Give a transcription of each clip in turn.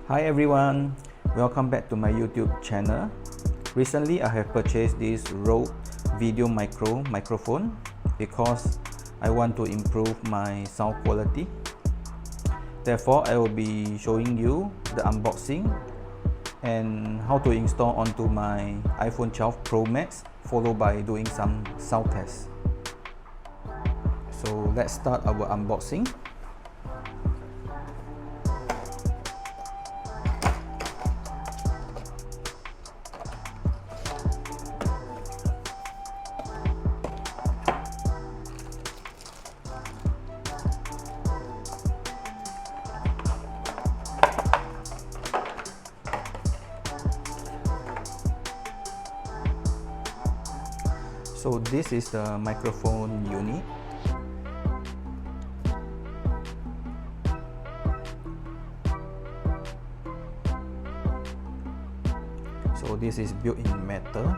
Hi everyone, welcome back to my YouTube channel. Recently I have purchased this Rode Video Micro microphone because I want to improve my sound quality. Therefore, I will be showing you the unboxing and how to install onto my iPhone 12 Pro Max, followed by doing some sound tests. So let's start our unboxing. So this is the microphone unit. So this is built in metal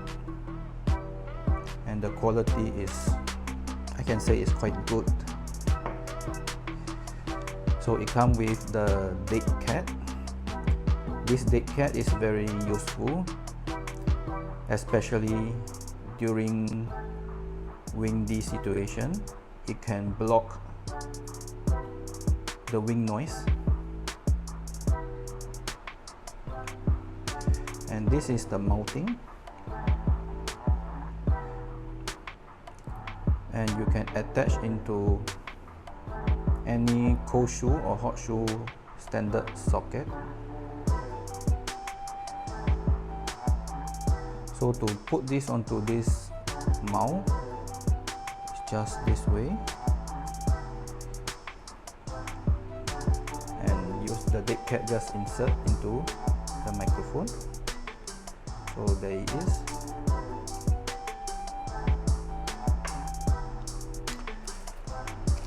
and the quality is, I can say, is quite good. So it comes with the dead cat. This dead cat is very useful, especially during windy situation. It can block the wind noise. And this is the mounting, and you can attach into any cold shoe or hot shoe standard socket. So to put this onto this mount, it's just this way, and use the dead cat, just insert into the microphone. So there it is.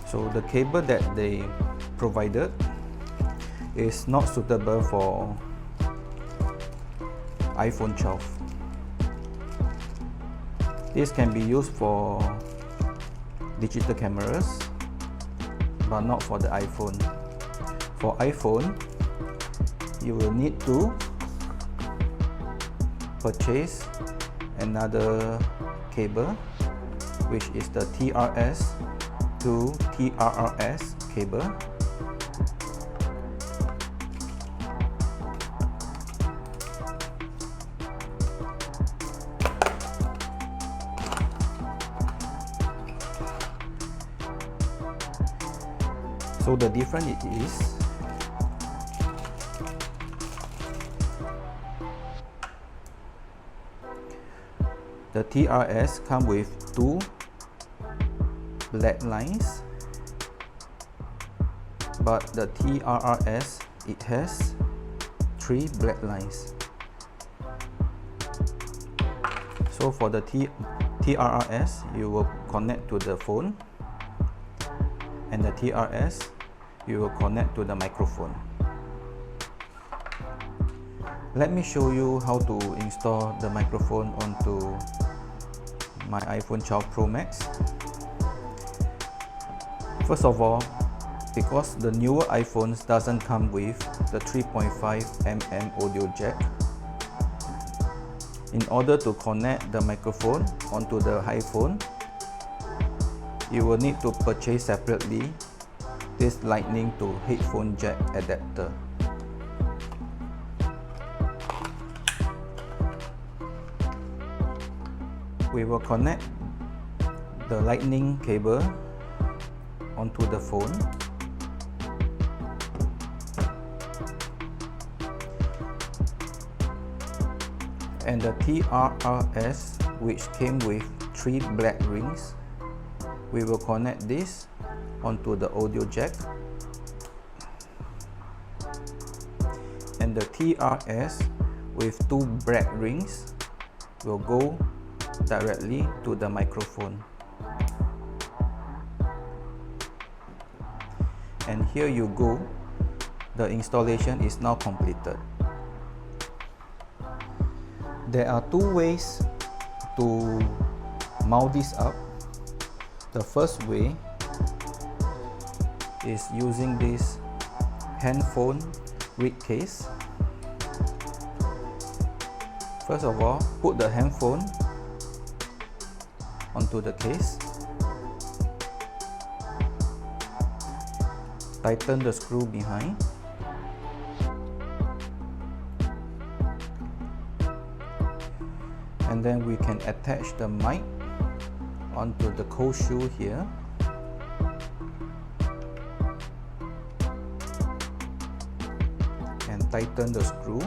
So the cable that they provided is not suitable for iPhone 12. This can be used for digital cameras, but not for the iPhone. For iPhone, you will need to purchase another cable, which is the TRS to TRRS cable. So the difference is the TRS come with two black lines, but the TRRS, it has three black lines. So for the TRRS, you will connect to the phone, and the TRS, you will connect to the microphone. Let me show you how to install the microphone onto my iPhone 12 Pro Max. First of all, because the newer iPhones doesn't come with the 3.5mm audio jack, in order to connect the microphone onto the iPhone, you will need to purchase separately this lightning to headphone jack adapter. We will connect the lightning cable onto the phone. And the TRRS, which came with three black rings, we will connect this onto the audio jack, and the TRS with two black rings will go directly to the microphone. And here you go, the installation is now completed. There are two ways to mount this up. The first way is using this handphone reed case. First of all, put the handphone onto the case. Tighten the screw behind. And then we can attach the mic onto the cold shoe here. And tighten the screw.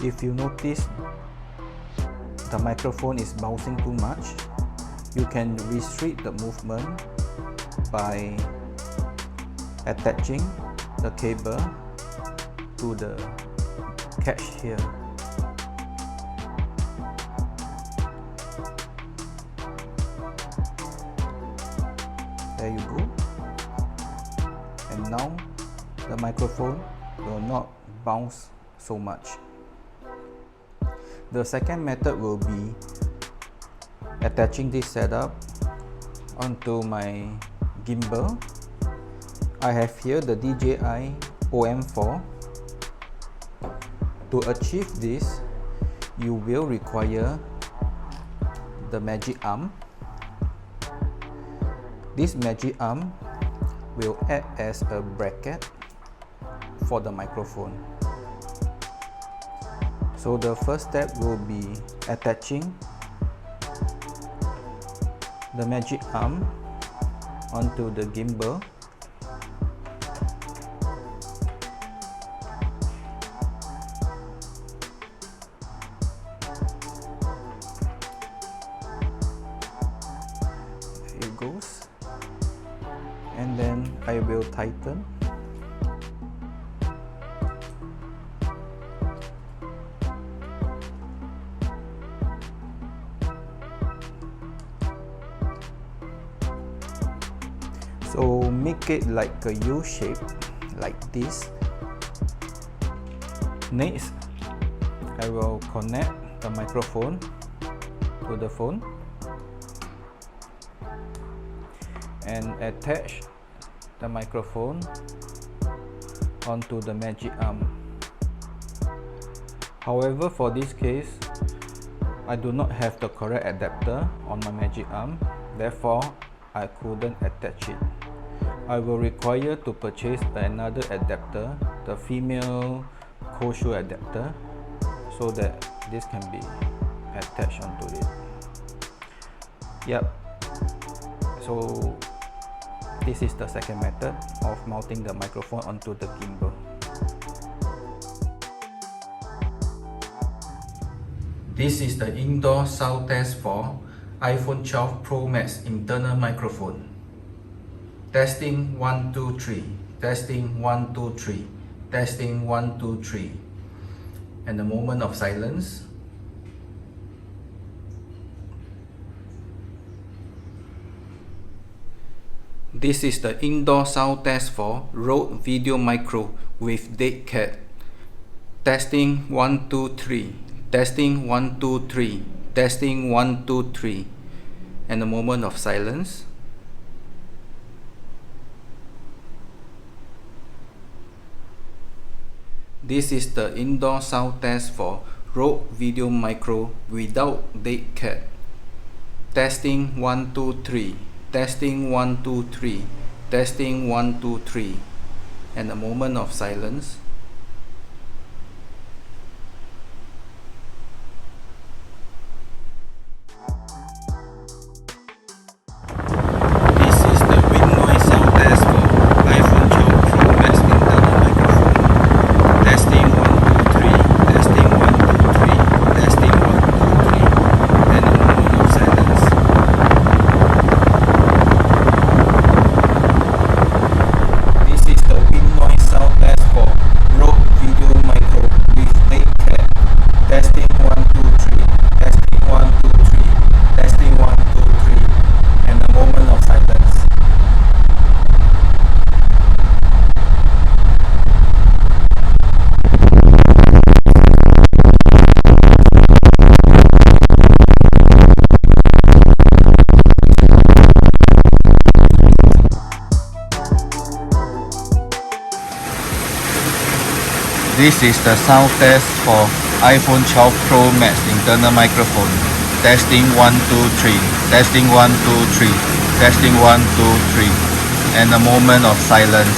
If you notice the microphone is bouncing too much, you can restrict the movement by attaching the cable to the catch here. There you go. And now the microphone will not bounce so much. The second method will be attaching this setup onto my gimbal. I have here the DJI OM4. To achieve this, you will require the magic arm. This magic arm will act as a bracket for the microphone. So the first step will be attaching the magic arm onto the gimbal. There it goes. And then I will tighten. So make it like a U shape, like this. Next, I will connect the microphone to the phone and attach the microphone onto the magic arm. However, for this case, I do not have the correct adapter on my magic arm, therefore I couldn't attach it. I will require to purchase another adapter, the female cold shoe adapter, so that this can be attached onto it. Yep. So this is the second method of mounting the microphone onto the gimbal. This is the indoor sound test for iPhone 12 Pro Max internal microphone. Testing 1 2 3. Testing 1 2 3. Testing 1 2 3. And a moment of silence. This is the indoor sound test for Rode VideoMicro with dead cat. Testing 1 2 3. Testing 1 2 3. Testing 1 2 3. And a moment of silence. This is the indoor sound test for Rode VideoMicro without dead cat. Testing 1 2 3. Testing 1 2 3. Testing 1 2 3. And a moment of silence. This is the sound test for iPhone 12 Pro Max internal microphone. Testing 1 2 3. Testing 1 2 3. Testing 1 2 3. And a moment of silence.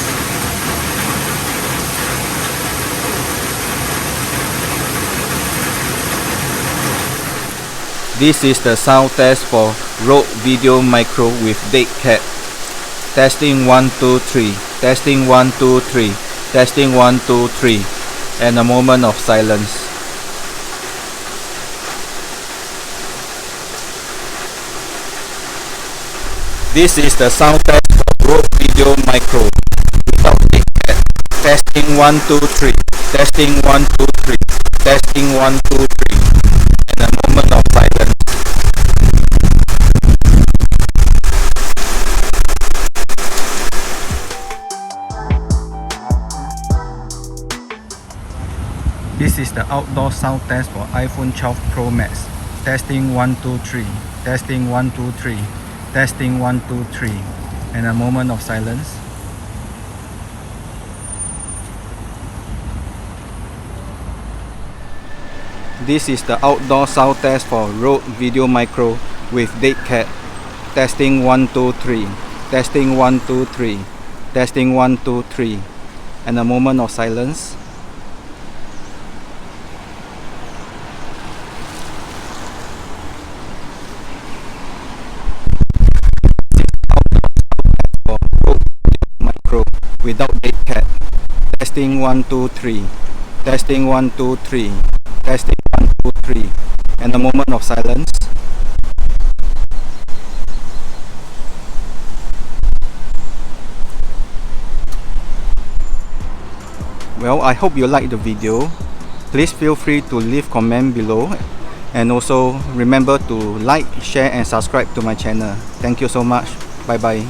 This is the sound test for Rode Video Micro with Dead Cat. Testing 1 2 3. Testing 1 2 3. Testing 1 2 3. And a moment of silence. This is the sound test for Rode Video Micro without Dead Cat. Testing 1 2 3. Testing 1 2 3. Testing 1 2 3. And a moment of silence. This is the outdoor sound test for iPhone 12 Pro Max. Testing 1 2 3. Testing 1 2 3. Testing 1 2 3. And a moment of silence. This is the outdoor sound test for Rode Video Micro with Dead Cat. Testing 1 2 3. Testing 1 2 3. Testing 1 2 3. And a moment of silence. Without Dead Cat. Testing 1 2 3. Testing 1 2 3. Testing 1 2 3. And a moment of silence. Well, I hope you liked the video. Please feel free to leave comment below, and also remember to like, share and subscribe to my channel. Thank you so much. Bye bye.